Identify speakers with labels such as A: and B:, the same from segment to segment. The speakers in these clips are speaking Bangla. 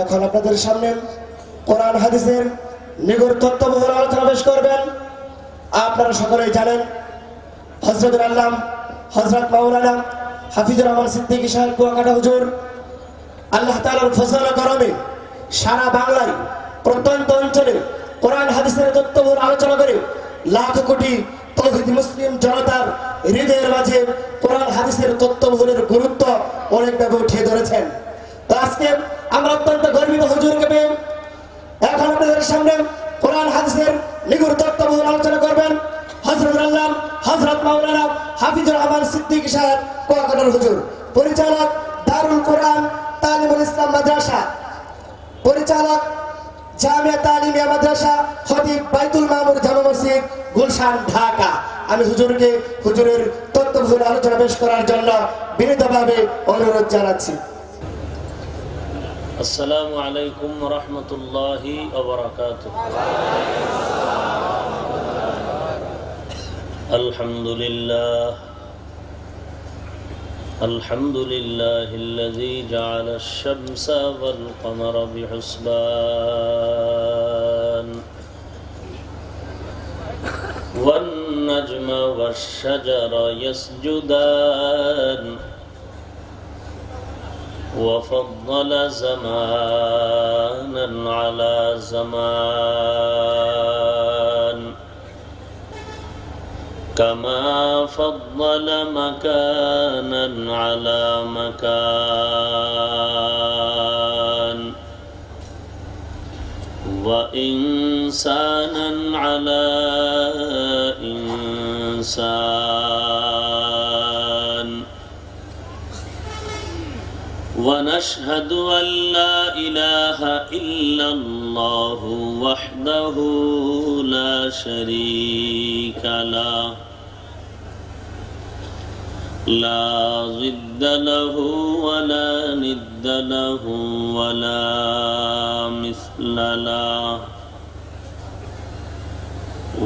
A: এখন আপনাদের সামনে কোরআন হাদিসের নিগড় তত্ত্ববহুল আলোচনা পেশ করবেন। আপনারা সকলেই জানেন হযরত আল্লাহ হযরত মাওলানা হাফিজুর রহমান সিদ্দিকী সাহেব কুয়াকাটা হুজুর আল্লাহ তাআলার ফজল ও করমে সারা বাংলায় প্রত্যন্ত অঞ্চলে কোরআন হাদিসের তত্ত্ববহুল আলোচনা করে লাখ কোটি তৌহিদি মুসলিম জনতার হৃদয়ের মাঝে কোরআন হাদিসের তত্ত্ববহুলের গুরুত্ব অনেকভাবে উঠিয়ে ধরেছেন। তো আজকে আমরা অত্যন্ত গর্বিত হুজুরকে পেয়ে। এখন আপনাদের সামনে কোরআন হাদিসের নিগড় তত্ত্ববহুল আলোচনা করবেন হযরত আল্লাহ হযরত মাওলানা হাফিজুর রহমান সিদ্দিকী সাহেব কুয়াকাটার হুজুর, পরিচালক দারুল কোরআন তালিমুল ইসলাম মাদ্রাসা, পরিচালক জামিয়া তালিমিয়া মাদ্রাসা, খতিব বাইতুল মামুর জামে মসজিদ, গুলশান, ঢাকা। আমি হুজুরকে হুজুরের তত্ত্ববহুল আলোচনা পেশ করার জন্য বিনীতভাবে অনুরোধ জানাচ্ছি।
B: আসসালামু আলাইকুম ওয়া রাহমাতুল্লাহি ওয়া বারাকাতুহু। আলহামদুলিল্লাহিল্লাযী জাআলা আশ-শামসা ওয়াল কমারা বিহুসবান ওয়ান নাজমা ওয়াশ-শাজারা ইয়াসজুদান وفضل زمانا على زمان كما فضل مكانا على مكان وإنسانا على إنسان ونشهد أن لا إله إلا الله وحده لا شريك له لا ضد له ولا ند له ولا مثل له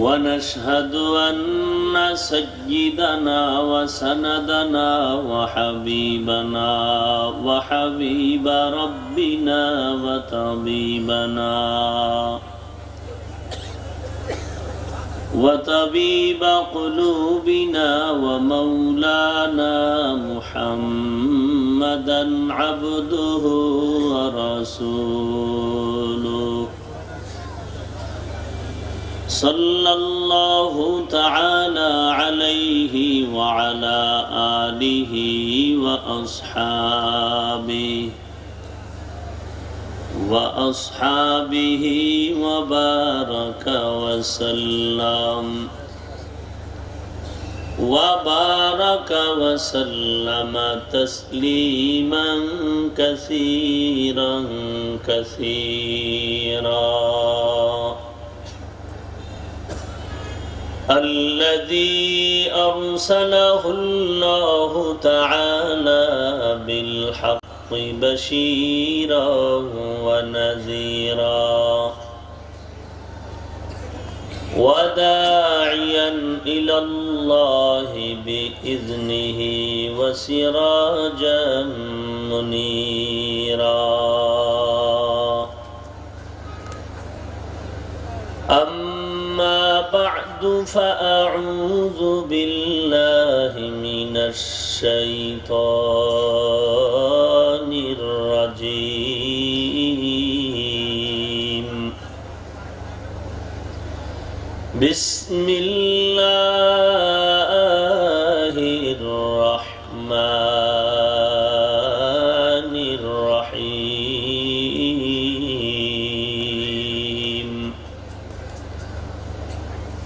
B: ونشهد أن سيدنا وسندنا وحبيبنا وحبيب ربنا وطبيب قلوبنا ومولانا محمدا عبده ورسوله صلى الله تعالى عليه وعلى آله وأصحابه وبارك وسلم تسليما كثيرا الذي أرسله الله تعالى بالحق بشيرا ونذيرا وداعيا إلى الله بإذنه وسراجا منيرا أما بعد فأعوذ بالله من الشيطان الرجيم بسم الله الرحمن الرحيم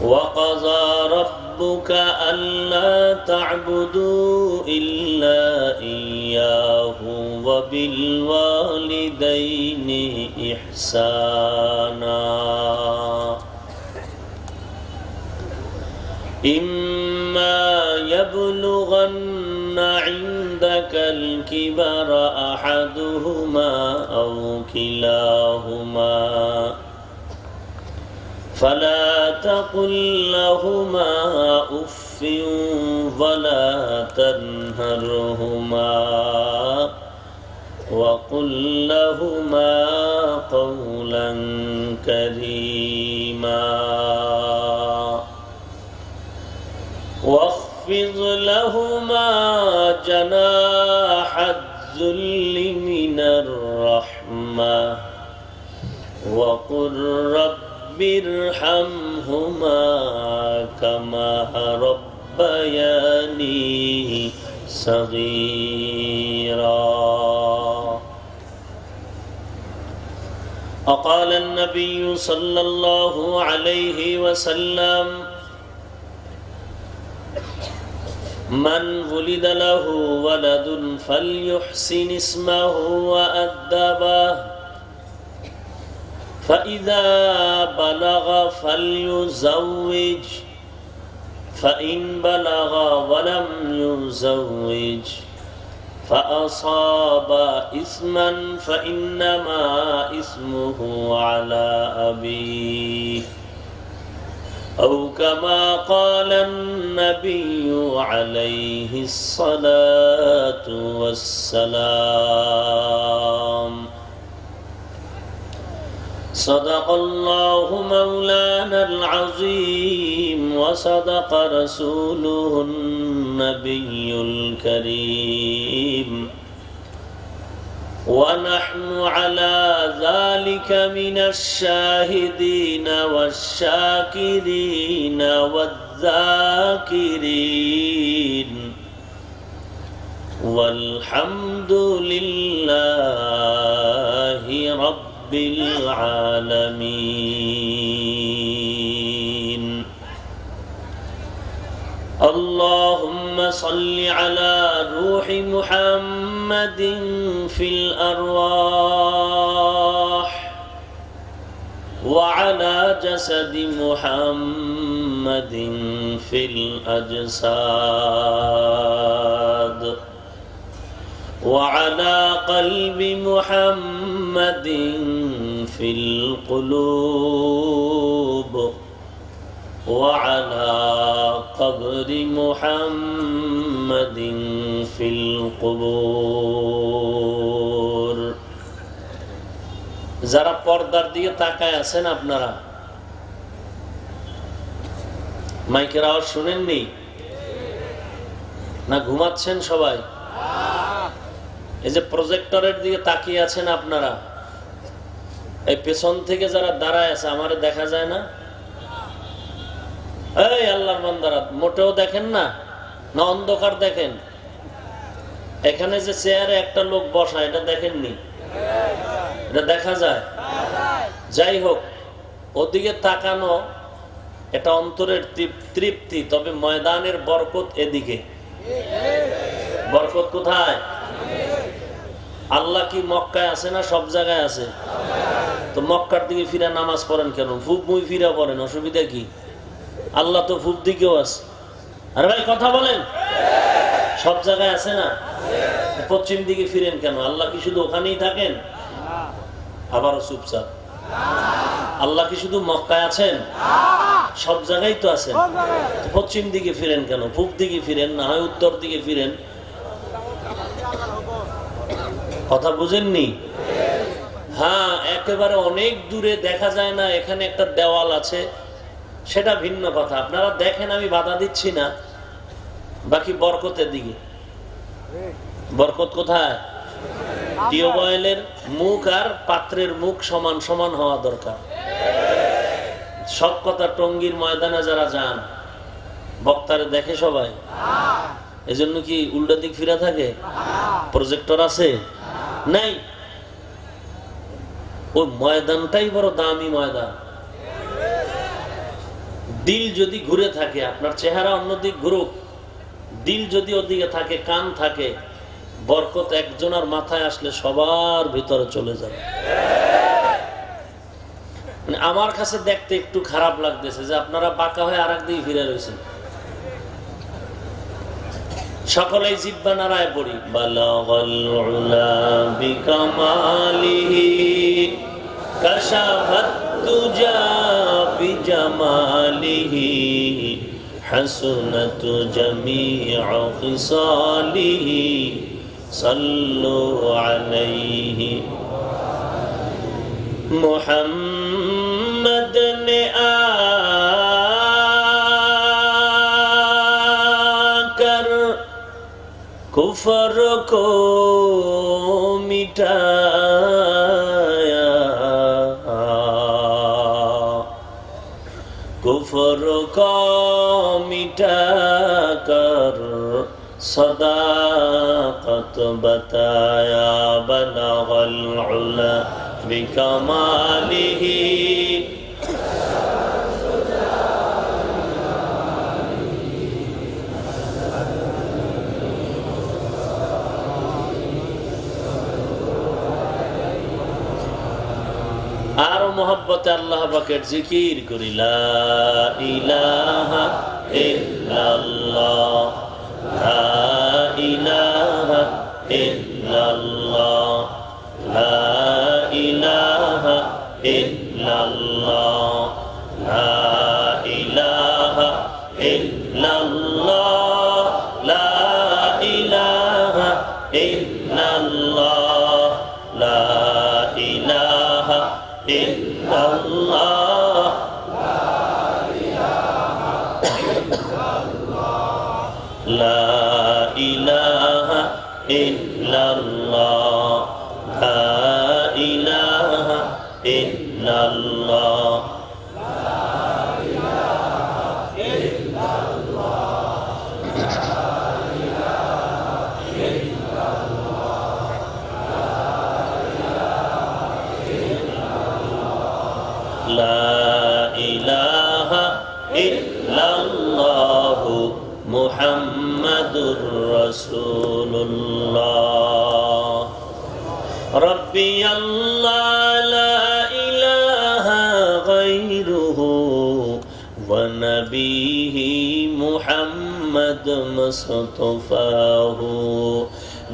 B: وقضى ربك ألا تعبدوا إلا إياه وبالوالدين إحسانا إما يبلغن عندك الكبر أحدهما أو كلاهما فلا تقل لهما أف ولا تنهرهما وقل لهما قولا كريما واخفض لهما جناح الذل من الرحمة وقل رب ارحمهما كما ربياني صغيرا. وقال النبي صلى الله عليه وسلم من ولد له ولد فليحسن اسمه وأدبه فإذا بلغ فليزوج فإن بلغ ولم يزوج فأصاب إثما فإنما إثمه على أبيه أو كما قال النبي عليه الصلاة والسلام. صدق الله مولانا العظيم وصدق رسوله النبي الكريم ونحن على ذلك من الشاهدين والشاكرين والذاكرين والحمد لله رب العالمين. اللهم صل على روح محمد في الأرواح وعلى جسد محمد في الأجساد وعلى قلب محمد في القلوب وعلى قبر محمد في القبور. যারা পর্দার দিকে তাকায় আছেন আপনারা মাইকের আওয়াজ শুনেননি না ঘুমাচ্ছেন সবাই? এই যে প্রজেক্টরের দিকে তাকিয়ে আছেন আপনারা, এই পেছন থেকে যারা দাঁড়ায় আছে আমারে দেখা যায় না? এই আল্লাহর বান্দারা মোটেও দেখেন না, না অন্ধকার দেখেন? এখানে যে চেয়ারে একটা লোক বসা এটা দেখেননি? এটা দেখা যায়? যাই হোক, ওদিকে তাকানো এটা অন্তরের তৃপ্তি, তবে ময়দানের বরকত এদিকে। বরকত কোথায়? আল্লাহ কি মক্কায় আছে না সব জায়গায় আছে? তো মক্কার দিকে ফিরে নামাজ পড়েন কেন? ফুপ মুই ফিরা পড়েন, অসুবিধা কি? আল্লাহ তো ফুপ দিকেও আছে। আরে ভাই কথা বলেন, সব জায়গায় আছে না? পশ্চিম দিকে ফিরেন কেন? আল্লাহ কি শুধু ওখানেই থাকেন? আবারও চুপচাপ। আল্লাহ কি শুধু মক্কায় আছেন? সব জায়গায় তো আছেন। পশ্চিম দিকে ফিরেন কেন? পূব দিকে ফিরেন, না হয় উত্তর দিকে ফিরেন। কথা বুঝেননি? হ্যাঁ, একেবারে অনেক দূরে দেখা যায় না, এখানে একটা দেওয়াল আছে, সেটা ভিন্ন কথা। আপনারা দেখেন, আমি বাধা দিচ্ছি না। বাকি বরকতের দিকে। বরকত কোথায়? টিউবওয়েলের মুখ আর পাত্রের মুখ সমান সমান হওয়া দরকার। সব কথা টঙ্গীর ময়দানে যারা যান, বক্তারে দেখে সবাই, এজন্য কি উল্টা দিক ফিরা থাকে? প্রজেক্টর আছে? নাই। ওই ময়দানটাই বড় দামি ময়দান। দিল যদি ঘুরে থাকে, আপনার চেহারা অন্যদিক ঘুরুক, দিল যদি ওদিকে থাকে, কান থাকে, বরকত একজনের মাথায় আসলে সবার ভিতরে চলে যাবে। আমার কাছে দেখতে একটু খারাপ লাগতেছে যে আপনারা বাঁকা হয়ে আরেক দিকে ফিরে রয়েছেন। সকলেই জিহ্বা নাড়ায় পড়ি। বালাগাল উলা বিকামালিহি কাশাফাত তুজা বিজামালিহি হাসনাত জামিউ খিসালিহি صلوا عليه محمد نے آکر کفر کو مٹایا کفر کو مٹا کر صداقت بتایا بلغ العلا بکمالہ আর মোহাব্বতে আল্লাহ পাকের জিকির করি লা ইলাহা ইল্লাল্লাহ লা ইলাহা ইল্লাল্লাহ লা ইলাহা ইল্লাল্লাহ লা ইলাহা ইল্লাল্লাহ লা ইলাহা ইল্লাল্লাহ লা ইলাহা ইল্লাল্লাহ লা ইলাহা ইল্লাল্লাহ লা ইলাহা ইল্লাল্লাহ লা ইলাহা ইল্লাল্লাহ মুহাম্মাদুর রাসূলুল্লাহ রব্বি আল্লাহ লা ইলাহা গায়রুহু ওয়া নবিহি মুহাম্মদ মুস্তাফাহু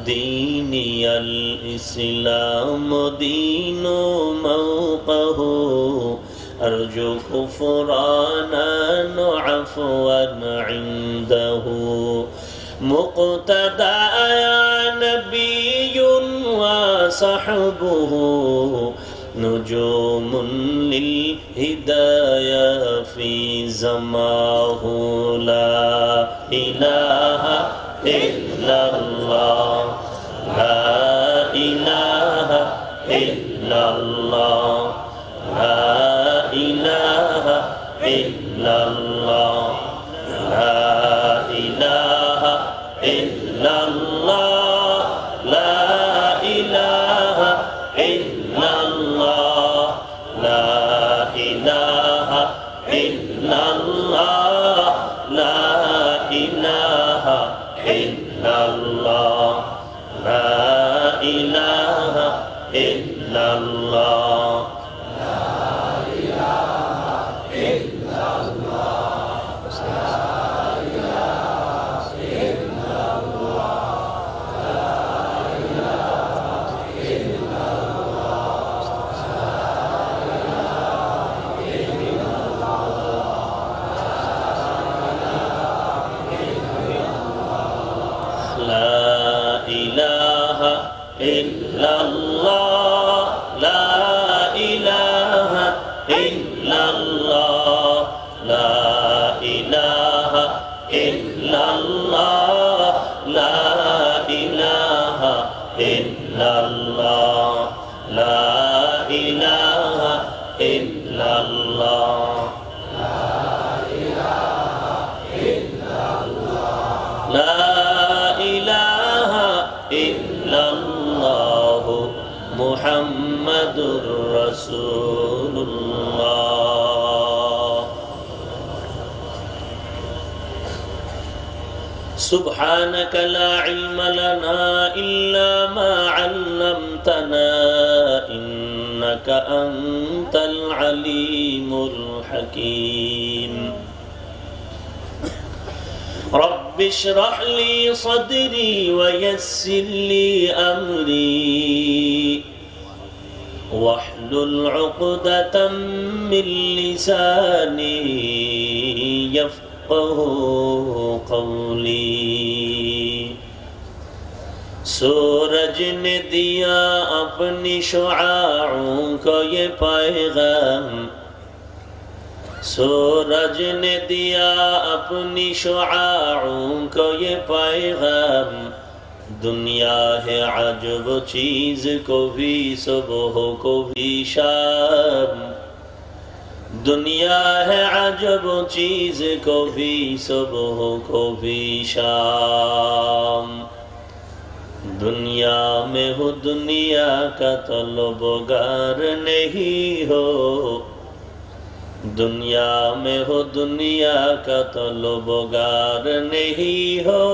B: দীনিয়াল ইসলাম দীনু মাওকাহু أرجو غفرانا عفوا عنده مقتدى يا نبي وصحبه نجوم للهدايا في زماه لا إله إلا الله لا إله إلا الله لا إله إلا الله لا إله إلا الله لا إله إلا الله لا إله إلا الله لا إله إلا الله لا إله إلا الله إلا الله لا إله إلا الله لا إله إلا الله لا إله إلا الله لا إله إلا الله لا إله إلا الله محمد رسول الله سبحانك لا علم لنا إلا ما علمتنا إنك أنت العليم الحكيم رب اشرح لي صدري ويسر لي أمري واحلل عقدة من لساني يفقه قولي सूरज ने दिया अपनी शुआओं को ये पैगाम, सूरज ने दिया अपनी शुआओं को ये पैगाम, दुनिया है अजब चीज को भी सुबह को भी शाम, दुनिया है अजब चीज को भी सुबह को भी शाम। दुनिया में हो दुनिया का तलबगार नहीं हो, दुनिया में हो दुनिया का तलबगार नहीं हो,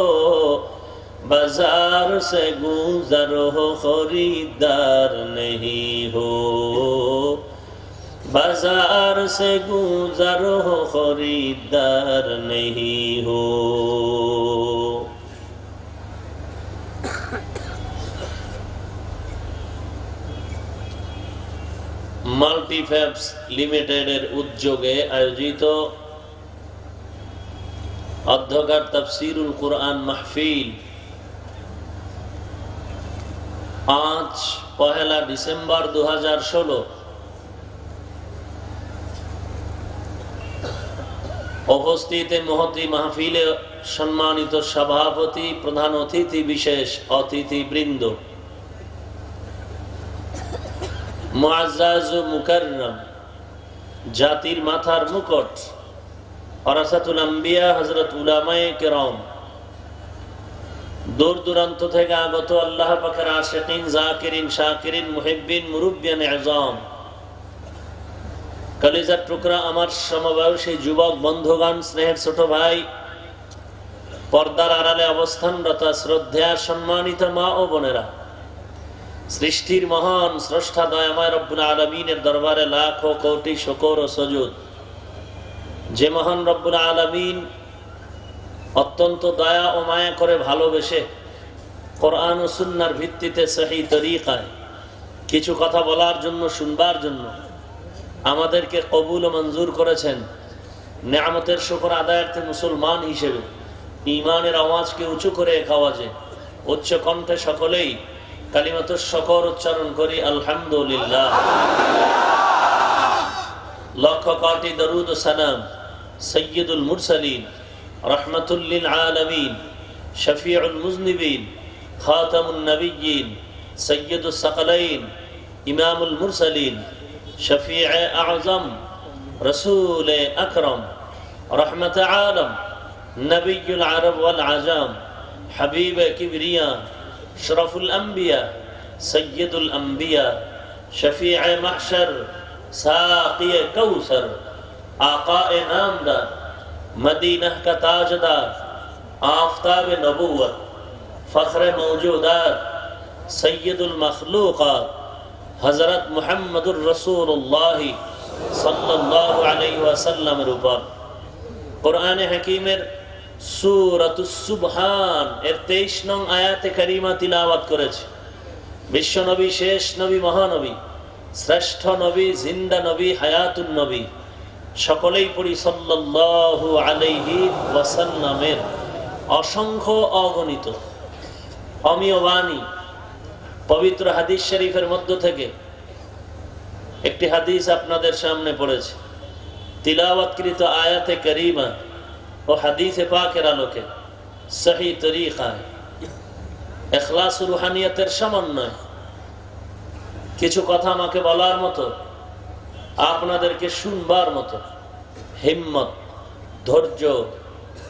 B: बाजार से गुजर हो खरीदार नहीं हो, बाजार से गुजर हो खरीदार नहीं हो। মাল্টিফ্যাবস লিমিটেডের উদ্যোগে আয়োজিত অধ্যকার তাফসীরুল কুরআন মাহফিল আজ 1 ডিসেম্বর 2016 উপস্থিত মহতি মাহফিলে সম্মানিত সভাপতি, প্রধান অতিথি, বিশেষ অতিথিবৃন্দ, মুআজ্জাজ ও মুকাররম, জাতির মাথার মুকুট, ওয়ারাসাতুল আম্বিয়া হযরত উলামায়ে কেরাম, দূর দূরান্ত থেকে আগত আল্লাহ পাকের আশিকিন, জাকিরিন, শাকিরিন, মুহিব্বিন, মুরব্বিয়ান আযম, কলিজার টুকরা আমার সমবয়সী যুবক বন্ধুগণ, স্নেহের ছোট ভাই, পর্দার আড়ালে অবস্থানরত শ্রদ্ধেয় সম্মানিত মা ও বোনেরা, সৃষ্টির মহান স্রষ্টা দয়াময় রব্বুল আলামিনের দরবারে লাখো কোটি শুকর ও সুজুদ। যে মহান রব্বুল আলামিন অত্যন্ত দয়া ও মায়া করে ভালোবেসে কোরআন ও সুন্নাহর ভিত্তিতে সহি তরিকায় কিছু কথা বলার জন্য, শুনবার জন্য আমাদেরকে কবুল ও মঞ্জুর করেছেন। নেয়ামতের শুকর আদায়ার্থে মুসলমান হিসেবে ঈমানের আওয়াজকে উঁচু করে এক আওয়াজে উচ্চ কণ্ঠে সকলেই কালিমাতুশ শুকর উচ্চারণ করি, আলহামদুলিল্লাহ। লক্ষ কোটি দরুদ ও সালাম সাইয়্যিদুল মুরসালিন, রাহমাতুল লিল আলামিন, শফিউল মুজনিবিন, খাতামুন নবিয়্যিন, সাইয়্যিদুস সাকালাইন, ইমামুল মুরসালিন, শফিউ আযম, রাসূল আকরাম, রহমত আলম, নবিয়ুল আরব ওয়াল আজম, হাবিব কিবরিয়া, শরফুল আম্বিয়া, সৈয়দুল আম্বিয়া, শফিউ মাহশর, সাকিয়ে কৌসর, আকায়ে নামদার, মদিনাহ কা তাজদার, আফতাব নবুয়ত, ফখরে মওজুদাত, সৈয়দুল মখলুকাত, হযরত মুহাম্মদুর রাসূলুল্লাহ সাল্লাল্লাহু আলাইহি ওয়াসাল্লামের উপর কোরআনে হাকীমের সূরাতুস সুবহান এর 23 নং আয়াতে কারিমা তিলাওয়াত করেছে। বিশ্ব নবী, শেষ নবী, মহানবী, শ্রেষ্ঠ নবী, জিন্দা নবী, হায়াতুন নবী, সকলেই পড়ি সাল্লাল্লাহু আলাইহি ওয়াসাল্লামের অসংখ্য অগণিত অমীয় বাণী পবিত্র হাদিস শরীফের মধ্য থেকে একটি হাদিস আপনাদের সামনে পড়েছে। তিলাওয়াতকৃত আয়াতে কারিমা ও হাদিসে পাকের আলোকে সহি তরিকায় ইখলাস ও রুহানিয়তের সমন্বয় কিছু কথা আমাকে বলার মতো, আপনাদেরকে শুনবার মতো হিম্মত, ধৈর্য,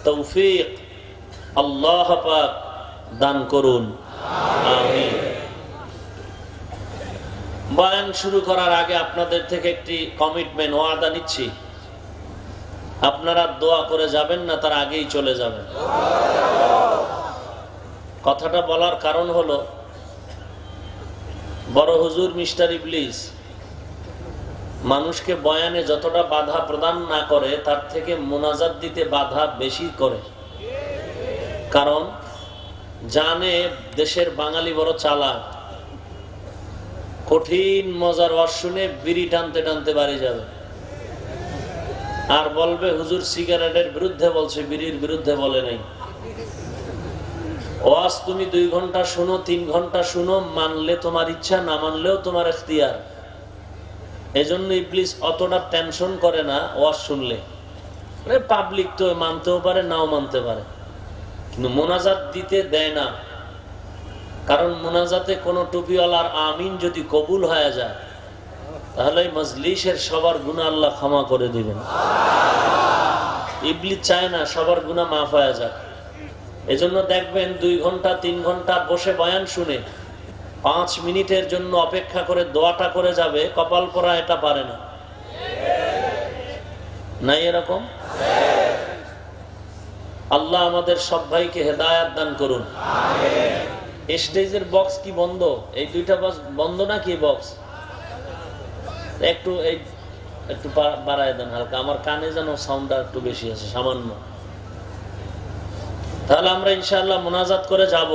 B: তৌফিক আল্লাহ পাক দান করুন, আমিন। বয়ান শুরু করার আগে আপনাদের থেকে একটি কমিটমেন্ট, ওয়াদা নিচ্ছি, আপনারা দোয়া করে যাবেন না, তার আগেই চলে যাবেন। কথাটা বলার কারণ হলো, বড় হুজুর মিস্টার ইবলিস মানুষকে বয়ানে যতটা বাধা প্রদান না করে, তার থেকে মুনাজাত দিতে বাধা বেশি করে। কারণ জানে দেশের বাঙালি বড় চালাক, কঠিন মজার ওয়াজ শুনে বিড়ি টানতে টানতে বাড়ি যাবে, আর বলবে হুজুর সিগারেটের বিরুদ্ধে বলছে, বিড়ির বিরুদ্ধে বলে নাই। ওয়াজ তুমি 2 ঘন্টা শুনো, 3 ঘন্টা শুনো, মানলে তোমার ইচ্ছা, না মানলেও তোমার ইখতিয়ার। এজন্য ইবলিস অতটা টেনশন করে না ওয়াজ শুনলে। পাবলিক তো মানতেও পারে, নাও মানতে পারে, কিন্তু মোনাজাত দিতে দেয় না। কারণ মোনাজাতে কোনো টুপিওয়ালার আমিন যদি কবুল হয়ে যায়, তাহলে মজলিসের সবার গুনাহ আল্লাহ ক্ষমা করে দিবেন। ইবলিস চায় না সবার গুনাহ মাফ হয়ে যায়। এজন্য দেখবেন 2 ঘন্টা 3 ঘন্টা বসে বয়ান শুনে 5 মিনিটের জন্য অপেক্ষা করে দোয়াটা করে যাবে, কপাল পরা এটা পারে না। নাই এরকম? আল্লাহ আমাদের সব ভাইকে হেদায়েত দান করুন। স্টেজের বক্স কি বন্ধ? এই 2টা বক্স বন্ধ নাকি? বক্স একটু একটু বাড়ায় দেন হালকা, আমার কানে যেন সাউন্ডটা একটু বেশি আছে সামান্য। তাহলে আমরা ইনশাআল্লাহ মুনাজাত করে যাব।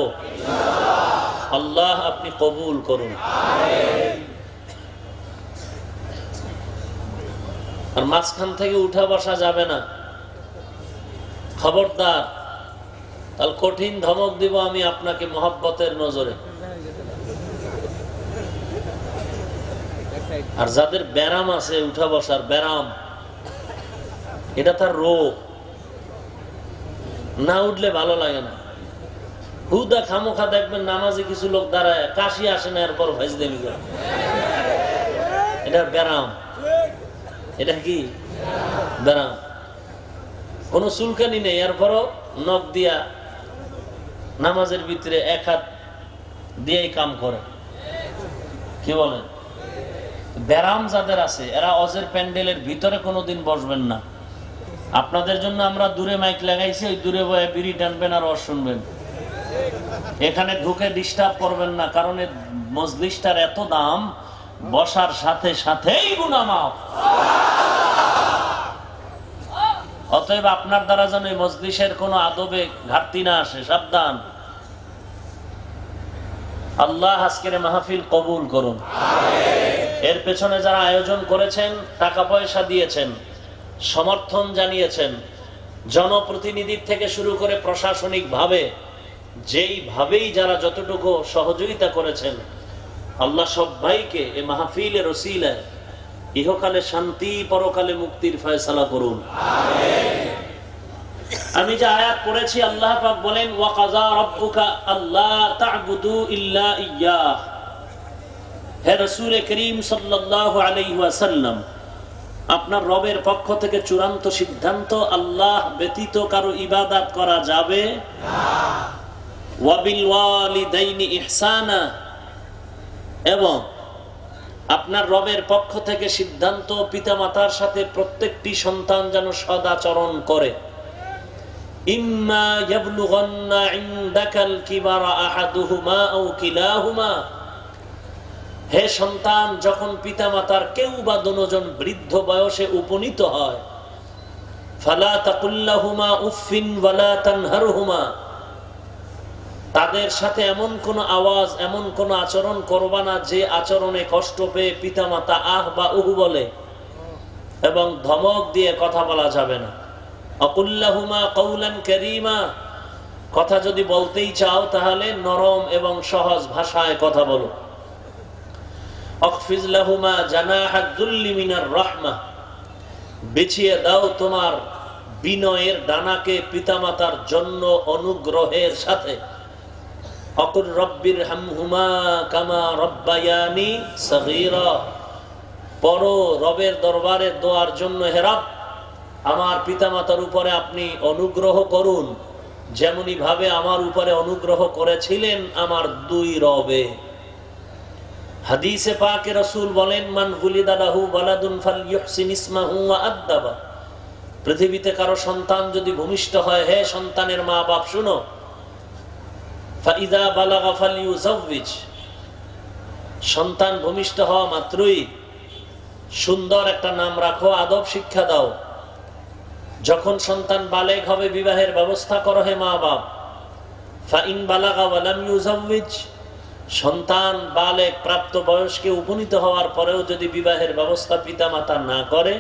B: আল্লাহ আপনি কবুল করুন। আর মাঝখান থেকে উঠা বসা যাবে না, খবরদার। তাহলে কঠিন ধমক দিব আমি আপনাকে মহব্বতের নজরে। আর যাদের ব্যারাম আছে, উঠা বসার ব্যারাম, এটা তার রোগ, না উঠলে ভালো লাগে না। হুদা খামোখা দেখবেন নামাজে কিছু লোক দাঁড়ায়, কাশি আসে না, এরপর ভাইজদেমি করে। এটা ব্যারাম। এটা কি ব্যারাম? কোন চুলকানি নেই, এরপরও নখ দিয়া নামাজের ভিতরে 1 হাত দিয়েই কাম করে। কি বলেন? ব্যারাম যাদের আছে, এরা অজের প্যান্ডেলের ভিতরে কোনোদিন বসবেন না। আপনাদের জন্য আমরা দূরে মাইক লাগাইছি, ওই দূরে বয়ে বিড়ি টানবেন আর ওয়াজ শুনবেন। এখানে ঢুকে ডিস্টার্ব করবেন না, কারণ মজলিসটার এত দাম, বসার সাথে সাথেই গুনাহ মাফ। অতএব আপনার দ্বারা যেন এই মজলিসের কোনো আদবে ঘাটতি না আসে, সাবধান। আল্লাহ আজকের মাহফিল কবুল করুন। এর পেছনে যারা আয়োজন করেছেন, টাকা পয়সা দিয়েছেন, সমর্থন জানিয়েছেন, জনপ্রতিনিধির থেকে শুরু করে প্রশাসনিক ভাবে যেইভাবেই যারা যতটুকু সহযোগিতা করেছেন, আল্লাহ সবাইকে এই মাহফিলের ওসিলায় ইহকালে শান্তি, পরকালে মুক্তির ফয়সালা করুন। আমি যে আয়াত পড়েছি, আল্লাহ পাক বলেন, ওয়া কাযা রাব্বুকা আল্লা তা'বুদু ইল্লা ইয়্যাহ। হে রাসূল করিম সাল্লাল্লাহু আলাইহি ওয়াসাল্লাম, আপনার রবের পক্ষ থেকে চূড়ান্ত সিদ্ধান্ত, আল্লাহ ব্যতীত কারো ইবাদত করা যাবে না। ওয়া বিল ওয়ালিদাইনি ইহসানা, এবং আপনার রবের পক্ষ থেকে সিদ্ধান্ত, পিতামাতার সাথে প্রত্যেকটি সন্তান যেন সদাচরণ করে। ইম্মা ইয়াবলুগান্না ইনদাকাল কিবারা আহাদুহুমা আও কিলাহুমা, হে সন্তান, যখন পিতামাতার কেউ বা দুজন বৃদ্ধ বয়সে উপনীত হয়, ফালা তাকুল্লাহুমা উফিন ওয়ালা তানহারহুমা, তাদের সাথে এমন কোন আওয়াজ, এমন কোন আচরণ করবা না যে আচরণে কষ্ট পেয়ে পিতামাতা আহ বা উহু বলে, এবং ধমক দিয়ে কথা বলা যাবে না। আকুল্লাহুমা কওলান কারীমা, কথা যদি বলতেই চাও তাহলে নরম এবং সহজ ভাষায় কথা বলো। আখফিজ লাহুমা জানাহাদ যুল্লি মিনার রাহমাহ, বিছিয়ে দাও তোমার বিনয়ের ডানাকে পিতামাতার জন্য অনুগ্রহের সাথে। আকুর রব্বির হামহুমা কামা রব্বায়ানি সগীরা, পড়ো রবের দরবারে দোয়ার জন্য, হে রব, আমার পিতামাতার উপরে আপনি অনুগ্রহ করুন যেমনি ভাবে আমার উপরে অনুগ্রহ করেছিলেন আমার 2 রবে। হাদিসে পাকে রাসূল বলেন, মান গুলিদা লাহু ওয়ালাদুন ফালইহসিন ইসমাহু ওয়া আদাবা, পৃথিবীতে কারো সন্তান যদি ভূমিষ্ঠ হয়, হে সন্তানের মা বাপ শুনো, ফাইদা বালাগা ফালইউজাওয়িজ, সন্তান ভূমিষ্ঠ হওয়া মাত্রই সুন্দর একটা নাম রাখো, আদব শিক্ষা দাও। যখন সন্তান বালেগ হবে, বিবাহের ব্যবস্থা করো হে মা বাপ। ফাইন বালাগা ওয়া লাম ইউজাওয়িজ, সন্তান বালেগ প্রাপ্ত বয়সকে উপনীত হওয়ার পরেও যদি বিবাহের ব্যবস্থা পিতামাতা না করে,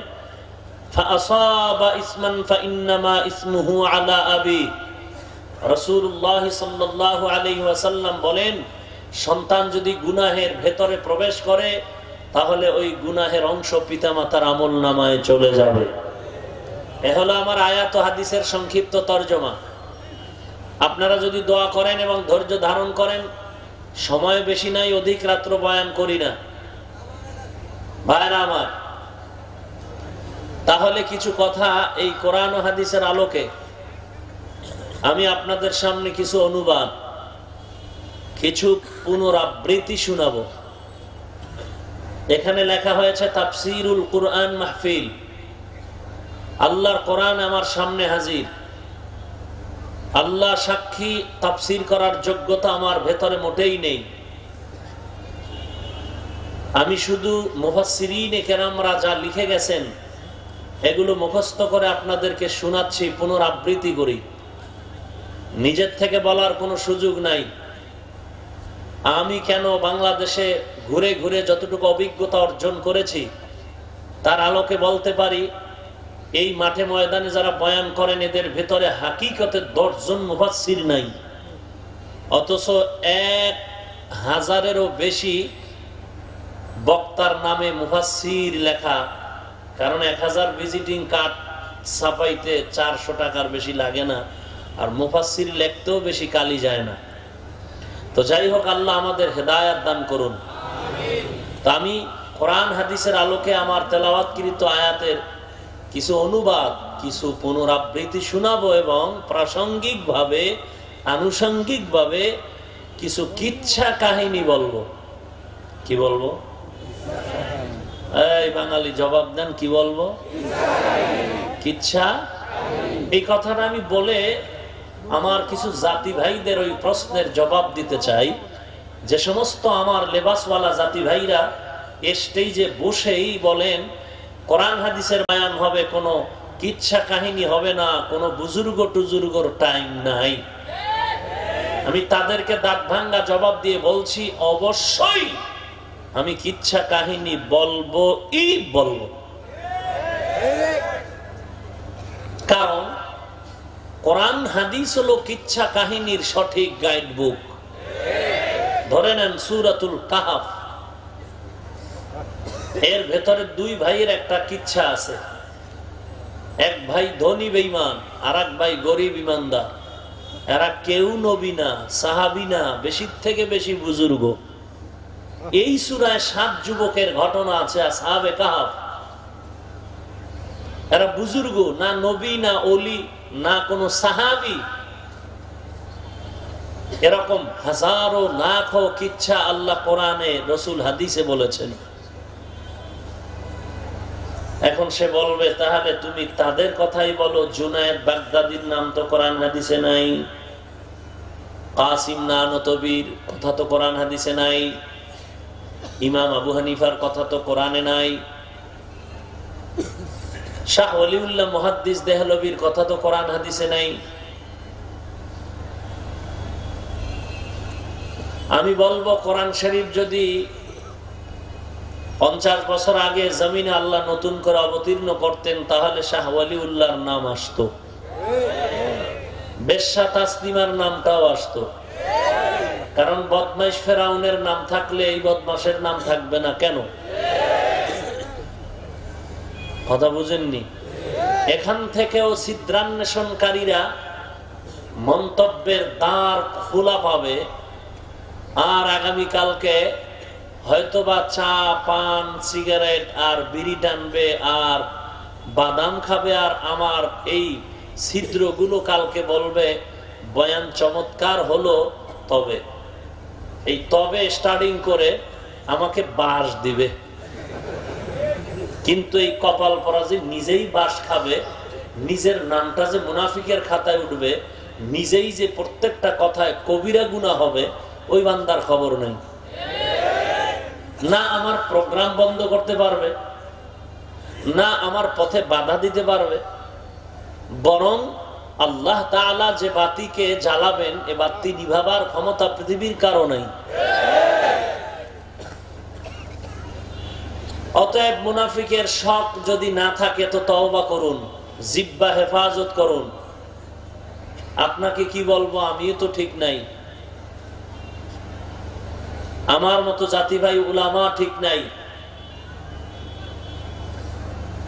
B: ফাআসাবা ইসমান ফাইন্নামা ইসমুহু আলা আবি, রাসূলুল্লাহ সাল্লাল্লাহু আলাইহি ওয়াসাল্লাম বলেন, সন্তান যদি গুনাহের ভেতরে প্রবেশ করে তাহলে ওই গুনাহের অংশ পিতামাতার আমলনামায় চলে যাবে। এ হলো আমার আয়াত ও হাদিসের সংক্ষিপ্ত তরজমা। আপনারা যদি দোয়া করেন এবং ধৈর্য ধারণ করেন, সময় বেশি নাই, অধিক রাত্র বয়ান করি না ভাইরা আমার, তাহলে কিছু কথা এই কোরআন ও হাদিসের আলোকে আমি আপনাদের সামনে কিছু অনুবাদ, কিছু পুনরাবৃত্তি শোনাবো। এখানে লেখা হয়েছে তাফসীরুল কুরআন মাহফিল। আল্লাহর কোরআন আমার সামনে হাজির। আল্লাহ সাক্ষী, তাফসীর করার যোগ্যতা আমার ভেতরে মোটেই নেই। আমি শুধু মুফাসসিরিনে কেরামরা যা লিখে গেছেন এগুলো মুখস্থ করে আপনাদেরকে শোনাচ্ছি, পুনরাবৃত্তি করি। নিজের থেকে বলার কোনো সুযোগ নাই। আমি কেন বাংলাদেশে ঘুরে ঘুরে যতটুকু অভিজ্ঞতা অর্জন করেছি তার আলোকে বলতে পারি, এই মাঠে ময়দানে যারা বয়ান করেন এদের ভেতরে হাকিকতের 10 জন মুফাসসির নাই, অথচ 1000-এরও বেশি বক্তার নামে মুফাসসির লেখা। কারণ 1000 ভিজিটিং কার্ড ছাপাইতে 400 টাকার বেশি লাগে না, আর মুফাসসির লিখতেও বেশি কালি যায় না। তো যাই হোক, আল্লাহ আমাদের হেদায়েত দান করুন। তো আমি কোরআন হাদিসের আলোকে আমার তেলাওয়াতকৃত আয়াতের কিছু অনুবাদ, কিছু পুনরাবৃত্তি শোনাবো এবং প্রাসঙ্গিকভাবে, আনুষঙ্গিকভাবে কিছু কিচ্ছা কাহিনী বলবো। কি বলবো? এই বাঙালি জবাব দেন, কি বলবো? কিচ্ছা। এই কথাটা আমি বলে আমার কিছু জাতি ভাইদের ওই প্রশ্নের জবাব দিতে চাই। যে সমস্ত আমার লেবাসওয়ালা জাতি ভাইরা স্টেজে বসেই বলেন কোরআন হাদিসের বয়ান হবে, কোনো কিচ্ছা কাহিনী হবে না, কোনো বুজুর্গ টুজুর্গর টাইম নাই, আমি তাদেরকে দাঁত ভাঙ্গা জবাব দিয়ে বলছি, অবশ্যই আমি কিচ্ছা কাহিনী বলবো। কারণ কোরআন হাদিস হলো কিচ্ছা কাহিনীর সঠিক গাইড বুক। ধরে নেন সূরাতুল কাহফ, এর ভেতরে 2 ভাইয়ের একটা কিচ্ছা আছে। এক ভাই ধনী বেঈমান, আর এক ভাই গরিব ইমানদার। এরা কেউ নবী না, সাহাবী না, বেশির থেকে বেশি বুজুর্গ। এই সূরায় 7 যুবকের ঘটনা আছে, আসহাবে কাহফ। এরা বুজুর্গ না, নবী না, ওলি না, কোনো সাহাবী। এরকম হাজারো লাখো কিচ্ছা আল্লাহ কোরআনে, রাসূল হাদিসে বলেছেন। এখন সে বলবে, তাহলে তুমি তাদের কথাই বলো। জুনায়েদ বাগদাদির নাম তো কোরআন হাদিসে নাই, কাসিম নানতবীর কথা তো কোরআন হাদিসে নাই, ইমাম আবু হানিফার কথা তো কোরআনে নাই, শাহ ওলিউল্লাহ মুহাদ্দিস দেহলভির কথা তো কোরআন হাদিসে নাই। আমি বলবো, কোরআন শরীফ যদি 50 বছর আগে জমিনে আল্লাহ নতুন করে অবতীর্ণ করতেন তাহলে শাহ ওলিউল্লাহর নাম আসতো, বেশ্যা তাসলিমার নামটাও আসতো। কারণ বদমাইশ ফেরাউনের নাম থাকলে এই বদমাশের নাম থাকবে না কেন? কথা বুঝেননি? এখান থেকেও ছিদ্রান্বেষণকারীরা মন্তব্যের দ্বার খোলা পাবে। আর আগামীকালকে হয়তোবা চা, পান, সিগারেট আর বিড়ি টানবে আর বাদাম খাবে, আর আমার এই ছিদ্রগুলো কালকে বলবে বয়ান চমৎকার হলো, তবে এই তবে স্টার্টিং করে আমাকে বাঁশ দিবে। কিন্তু এই কপাল পরা যে নিজেই বাঁশ খাবে, নিজের নামটা যে মুনাফিকের খাতায় উঠবে, নিজেই যে প্রত্যেকটা কথায় কবিরা গুনাহ হবে, ওই বান্দার খবর নেই। না আমার প্রোগ্রাম বন্ধ করতে পারবে, না আমার পথে বাধা দিতে পারবে, বরং আল্লাহ তাআলা যে বাতিকে জ্বালাবেন এ বাতি নিভাবার ক্ষমতা পৃথিবীর কারো নাই। অতএব মুনাফিকের শক যদি না থাকে তো তওবা করুন, জিহ্বা হেফাজত করুন। আপনাকে কি বলবো, আমিও তো ঠিক নাই, আমার মতো জাতি ভাই উলামা ঠিক নাই।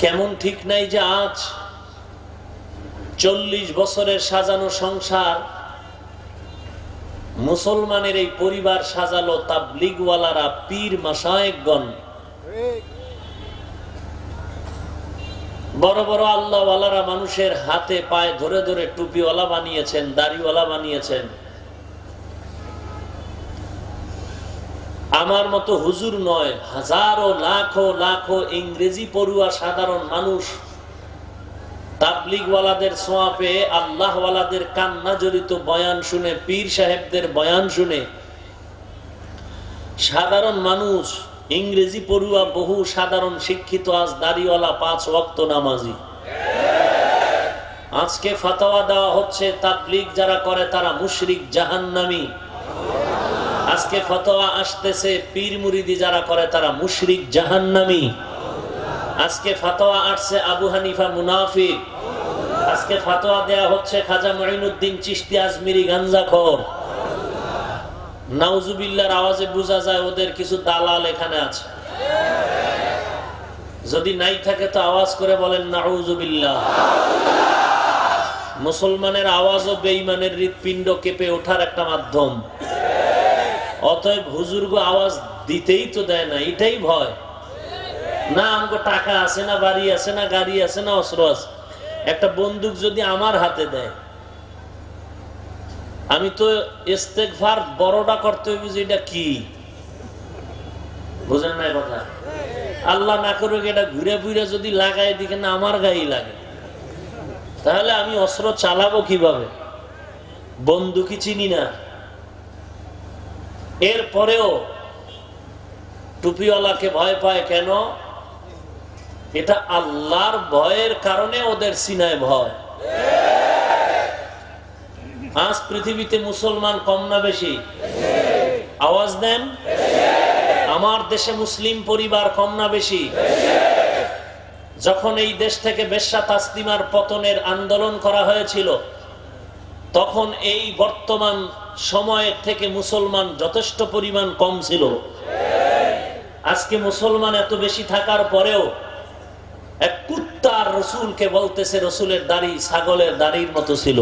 B: কেমন ঠিক নাই যে আজ 40 বছরের সাজানো সংসার মুসলমানের এই পরিবার সাজালো তাবলীগওয়ালারা, পীর মাশায়েখগণ, বড় বড় আল্লাহওয়ালারা মানুষের হাতে পায়ে ধরে ধরে টুপিওয়ালা বানিয়েছেন, দাড়িওয়ালা বানিয়েছেন। আমার মতো হুজুর নয়, হাজারো লাখো লাখো ইংরেজি পড়ুয়া সাধারণ মানুষ তাবলীগওয়ালাদের ছোঁয়া পেয়ে, আল্লাহওয়ালাদের কান্না জড়িত বয়ান শুনে, পীর সাহেবদের বয়ান শুনে সাধারণ মানুষ, ইংরেজি পড়ুয়া বহু সাধারণ শিক্ষিত আজ দাড়িওয়ালা 5 ওয়াক্ত নামাজি। আজকে ফতোয়া দেওয়া হচ্ছে তাবলীগ যারা করে তারা মুশরিক, জাহান্নামী। আজকে ফতোয়া আসতেছে পীর মুরিদি যারা করে তারা মুশরিক, জাহান্নামী। আজকে ফতোয়া আসছে আবু হানিফা মুনাফিক। আজকে ফতোয়া দেয়া হচ্ছে খাজা মুঈনুদ্দিন চিশতি আজমিরি গাঞ্জাখোর। নাউজুবিল্লাহর আওয়াজে বোঝা যায় ওদের কিছু দালাল এখানে আছে। যদি নাই থাকে তো আওয়াজ করে বলেন নাউজুবিল্লাহ। মুসলমানের আওয়াজও বেঈমানের হৃৎপিণ্ড কেঁপে ওঠার একটা মাধ্যম। অতএব হুজুরগো আওয়াজ দিতেই তো দেয় না, এটাই ভয়। না আমগো টাকা আছে, না বাড়ি আছে, না গাড়ি আছে, না অস্ত্র আছে। একটা বন্দুক যদি আমার হাতে দেয়, আমি তো ইস্তেগফার বড়টা করতে হইবে যে এটা কি, বুঝেন না কথা? আল্লাহ না করুক এটা ঘুরে ফিরে যদি লাগাই দিকে না আমার গায়ে লাগে, তাহলে আমি অস্ত্র চালাবো কিভাবে? বন্দুকই চিনি না। এরপরেও টুপিওয়ালাকে ভয় পায় কেন? এটা আল্লাহর ভয়ের কারণে ওদের সিনায় ভয়। আজ পৃথিবীতে মুসলমান কম না বেশি? আওয়াজ দেন। আমার দেশে মুসলিম পরিবার কম না বেশি? যখন এই দেশ থেকে বেশ্যা তাসলিমার পতনের আন্দোলন করা হয়েছিল, তখন এই বর্তমান সময়ের থেকে মুসলমান যথেষ্ট পরিমাণ কম ছিল। আজকে মুসলমান এত বেশি থাকার পরেও এক কুত্তার রসুলকে বলতেছে রসুলের দাড়ি ছাগলের দাড়ির মতো ছিল।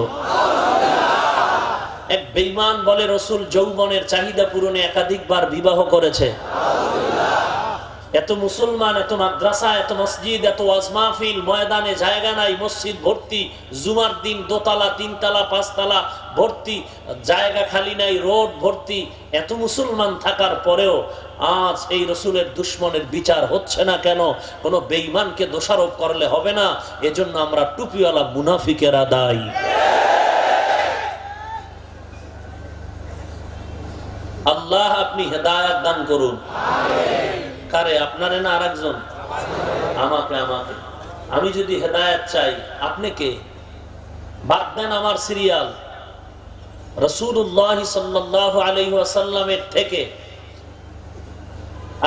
B: এক বেঈমান বলে রসুল যৌবনের চাহিদা পূরণে একাধিকবার বিবাহ করেছে। এত মুসলমান, এত মাদ্রাসা, এত মসজিদ, এত ওয়াজ মাহফিল, ময়দানে জায়গা নাই, মসজিদ ভর্তি, জুমার দিন দোতলা, 3 তলা, 5 তলা ভর্তি, জায়গা খালি নাই, রোড ভর্তি। এত মুসলমান থাকার পরেও আজ এই রসুলের দুশ্মনের বিচার হচ্ছে না কেন? কোন বেঈমানকে দোষারোপ করলে হবে না, এজন্য আমরা টুপিওয়ালা মুনাফিকেরা দায়ী। আল্লাহ আপনি হেদায়েত দান করুন। কারে? আপনারে না আরেকজন? আমাকে। আমি যদি হেদায়েত চাই, আপনি কে? বাদ দেন আমার সিরিয়াল। রাসূলুল্লাহ সাল্লাল্লাহু আলাইহি ওয়াসাল্লামের থেকে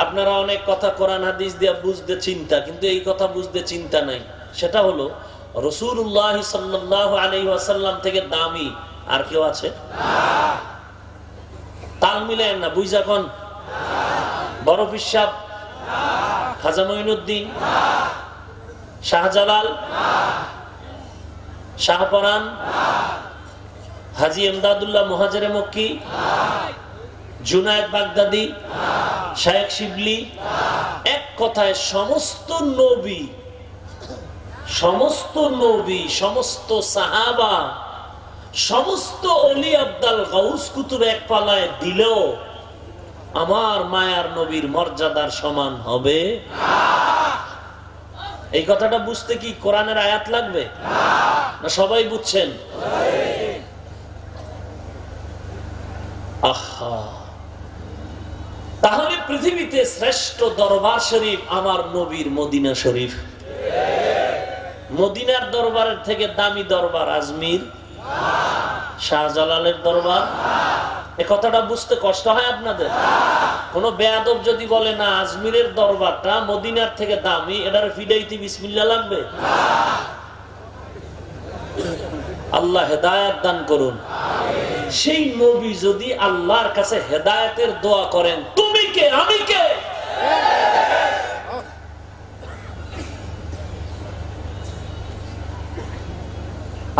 B: আপনারা অনেক কথা কোরআন হাদিস দিয়ে বুঝতে চিন্তা, কিন্তু এই কথা বুঝতে চিন্তা নাই। সেটা হলো রাসূলুল্লাহ সাল্লাল্লাহু আলাইহি ওয়াসাল্লাম থেকে দামি আর কেউ আছে? তাল মিলেন না, বুঝা কোন? বড় পিসাব, খাজা মঈনুদ্দিন, শাহজালাল, শাহপরান, হাজী এমদাদুল্লাহ মুহাজিরে মক্কি, জুনায়েদ বাগদাদি, শায়েখ শিবলি। এক কথায় সমস্ত নবী, সমস্ত সাহাবা, সমস্ত অলি আব্দাল গাউস কুতুব এক পালায় দিলেও আমার মায়ার নবীর মর্যাদার সমান হবে? এই কথাটা বুঝতে কি কোরআনের আয়াত লাগবে? না সবাই বুঝছেন? আহা, তাহলে পৃথিবীতে শ্রেষ্ঠ দরবার শরীফ আমার নবীর মদিনা শরীফ। মদিনার দরবারের থেকে দামি দরবার আজমির, শাহজালালের দরবার। এই কথাটা বুঝতে কষ্ট হয় আপনাদের? কোন বেয়াদব যদি বলে না আজমিরের দরবারটা মদিনার থেকে দামি, এটার ফিডাইতে বিসমিল্লাহ লাগবে? আল্লাহ হেদায়েত দান করুন। সেই নবী যদি আল্লাহর কাছে হেদায়েতের দোয়া করেন, তুমি কে আমি কে?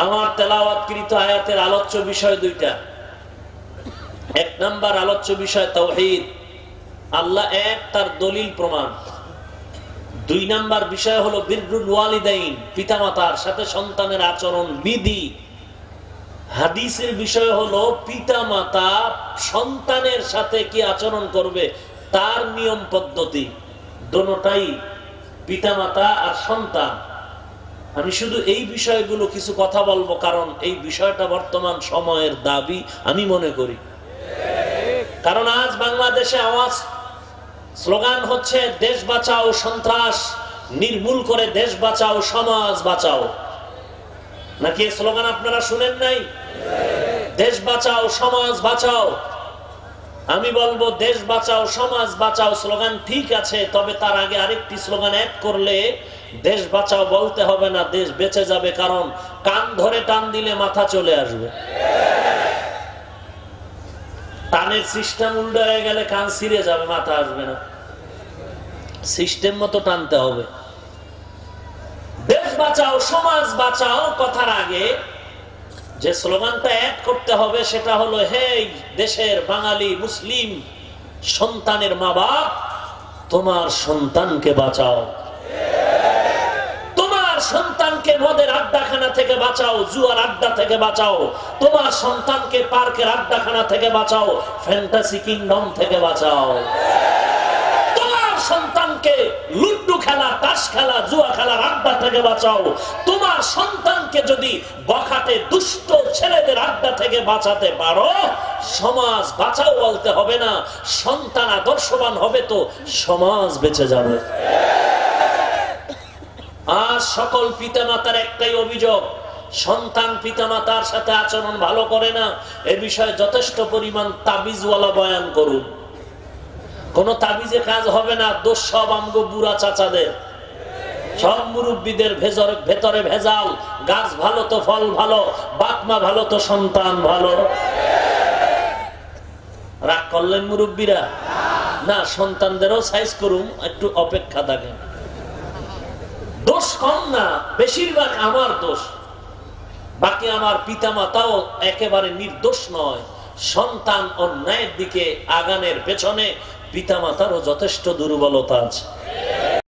B: আমার তেলাওয়াতকৃত আয়াতের আলোচ্য বিষয় দুইটা। এক নাম্বার আলোচ্য বিষয় তাওহীদ, আল্লাহ এক, তার দলিল প্রমাণ। দুই নাম্বার বিষয় হলো বিররুল ওয়ালিদাইন, পিতামাতার সাথে সন্তানের আচরণ বিধি। হাদিসের বিষয় হলো পিতামাতা সন্তানের সাথে কি আচরণ করবে তার নিয়ম পদ্ধতি। দোনোটাই পিতামাতা আর সন্তান। আমি শুধু এই বিষয়গুলো কিছু কথা বলবো, কারণ এই বিষয়টা বর্তমান সময়ের দাবি আমি মনে করি। কারণ আজ বাংলাদেশে আওয়াজ স্লোগান হচ্ছে দেশ বাঁচাও, সন্ত্রাস নির্মূল করে দেশ বাঁচাও, সমাজ বাঁচাও। নাকি এই স্লোগান আপনারা শুনেন নাই? দেশ বাঁচাও, সমাজ বাঁচাও। আমি বলবো দেশ বাঁচাও, সমাজ বাঁচাও স্লোগান ঠিক আছে, তবে তার আগে আরেকটি স্লোগান অ্যাড করলে দেশ বাঁচাও বলতে হবে না, দেশ বেঁচে যাবে। কারণ কান ধরে টান দিলে মাথা চলে আসবে। টানের সিস্টেম উল্টো হয়ে গেলে কান ছিঁড়ে যাবে, মাথা আসবে না। সিস্টেম মতো টানতে হবে। দেশ বাঁচাও, সমাজ বাঁচাও কথার আগে যে স্লোগানটা অ্যাড করতে হবে সেটা হলো, হে দেশের বাঙালি মুসলিম সন্তানের মা বাপ, তোমার সন্তানকে বাঁচাও। তোমার সন্তানকে মদের আড্ডাখানা থেকে বাঁচাও, জুয়ার আড্ডা থেকে বাঁচাও। তোমার সন্তানকে পার্কের আড্ডাখানা থেকে বাঁচাও, ফ্যান্টাসি কিংডম থেকে বাঁচাও। তোমার সন্তানকে লুড্ডু খেলা, তাস খেলা, জুয়া খেলার আড্ডা থেকে বাঁচাও। তোমার সন্তানকে যদি বখাটে দুষ্ট ছেলেদের আড্ডা থেকে বাঁচাতে পারো, সমাজ বাঁচাও বলতে হবে না। সন্তান আদর্শবান হবে তো সমাজ বেঁচে যাবে। আর সকল পিতামাতার একটাই অভিযোগ, সন্তান পিতামাতার সাথে আচরণ ভালো করে না। এ বিষয়ে যথেষ্ট পরিমাণ তাবিজওয়ালা বয়ান করুন। কোন তাবিজে কাজ হবে না। দোষ সব আমগো বুড়া চাচাদের, সব মুরব্বীদের ভেতরে ভেজাল। গাছ ভালো তো ফল ভালো, বাপ মা ভালো তো সন্তান ভালো। রাগ করলেন মুরব্বীরা? না, সন্তানদেরও সাইজ করুন, একটু অপেক্ষা থাকেন। দোষ কম না, বেশিরভাগ আমার দোষ। বাকি আমার পিতামাতাও একেবারে নির্দোষ নয়। সন্তান অন্যায়ের দিকে আগানের পেছনে পিতামাতারও যথেষ্ট দুর্বলতা আছে।